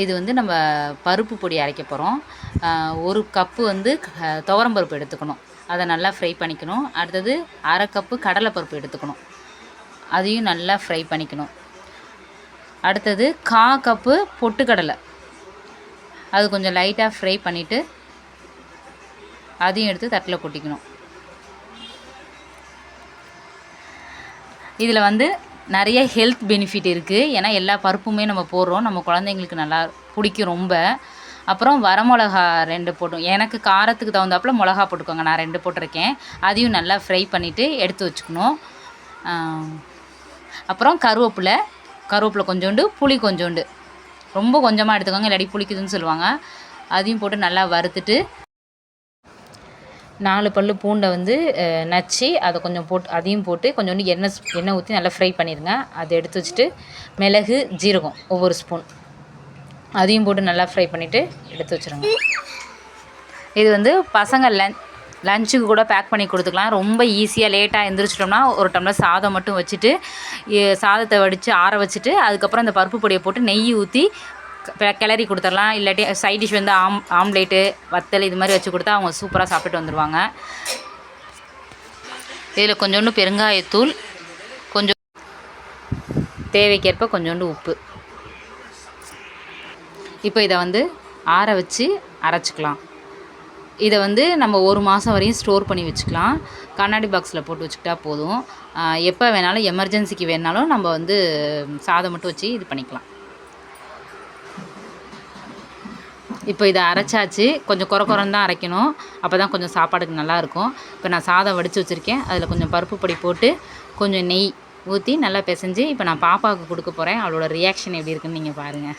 இது வந்து நம்ம பருப்பு பொடி அரைக்க போகிறோம். 1 கப்பு வந்து துவரம் பருப்பு எடுத்துக்கணும். அதை நல்லா ஃப்ரை பண்ணிக்கணும். அடுத்தது 1/2 கப்பு கடலைப்பருப்பு எடுத்துக்கணும். அதையும் நல்லா ஃப்ரை பண்ணிக்கணும். அடுத்தது 1/4 கப்பு பொட்டுக்கடலை, அது கொஞ்சம் லைட்டாக ஃப்ரை பண்ணிவிட்டு அதையும் எடுத்து தட்டில் கொட்டிக்கணும். இதில் வந்து நிறைய ஹெல்த் பெனிஃபிட் இருக்குது. ஏன்னா எல்லா பருப்புமே நம்ம போடுறோம், நம்ம குழந்தைங்களுக்கு நல்லா பிடிக்கும் ரொம்ப. அப்புறம் வரமிளகா 2 போட்டோம். எனக்கு காரத்துக்கு தகுந்தாப்புல மிளகா போட்டுக்கோங்க. நான் 2 போட்டிருக்கேன். அதையும் நல்லா ஃப்ரை பண்ணிவிட்டு எடுத்து வச்சுக்கணும். அப்புறம் கருவேப்பிலை கொஞ்சோண்டு, புளி கொஞ்சோண்டு, ரொம்ப கொஞ்சமாக எடுத்துக்கோங்க, இல்லாட்டி புளிக்குதுன்னு சொல்லுவாங்க. அதையும் போட்டு நல்லா வறுத்துட்டு 4 பல் பூண்டை வந்து நச்சு அதை கொஞ்சம் போட்டு அதையும் போட்டு கொஞ்சோண்டு எண்ணெய் ஊற்றி நல்லா ஃப்ரை பண்ணிடுங்க. அதை எடுத்து வச்சுட்டு மிளகு ஜீரகம் ஒவ்வொரு ஸ்பூன் அதையும் போட்டு நல்லா ஃப்ரை பண்ணிவிட்டு எடுத்து வச்சுருங்க. இது வந்து பசங்க லஞ்சுக்கு கூட பேக் பண்ணி கொடுத்துக்கலாம். ரொம்ப ஈஸியாக. லேட்டாக எழுந்திரிச்சிட்டோம்னா ஒரு டம்ளர் சாதம் மட்டும் வச்சுட்டு சாதத்தை வடித்து ஆற வச்சுட்டு அதுக்கப்புறம் இந்த பருப்பு பொடியை போட்டு நெய் ஊற்றி கிளறி கொடுத்துடலாம். இல்லாட்டி சைட் டிஷ் வந்து ஆம்லேட்டு, வத்தல் இது மாதிரி வச்சு கொடுத்தா அவங்க சூப்பராக சாப்பிட்டு வந்துடுவாங்க. இதில் கொஞ்சோண்டு பெருங்காயத்தூள், கொஞ்சம் தேவைக்கேற்ப கொஞ்சோண்டு உப்பு. இப்போ இதை வந்து ஆற வச்சு அரைச்சிக்கலாம். இதை வந்து நம்ம 1 மாதம் வரையும் ஸ்டோர் பண்ணி வச்சுக்கலாம். கண்ணாடி பாக்ஸில் போட்டு வச்சுக்கிட்டா போதும். எப்போ வேணாலும் எமர்ஜென்சிக்கு வேணாலும் நம்ம வந்து சாதம் மட்டும் வச்சு இது பண்ணிக்கலாம். இப்போ இதை அரைச்சாச்சு. கொஞ்சம் குறன்னு தான் அரைக்கணும், அப்போ தான் கொஞ்சம் சாப்பாடுக்கு நல்லாயிருக்கும். இப்போ நான் சாதம் வடித்து வச்சுருக்கேன். அதில் கொஞ்சம் பருப்பு பொடி போட்டு கொஞ்சம் நெய் ஊற்றி நல்லா பிசைஞ்சு இப்போ நான் பாப்பாவுக்கு கொடுக்க போகிறேன். அவளோட ரியாக்ஷன் எப்படி இருக்குன்னு நீங்கள் பாருங்கள்.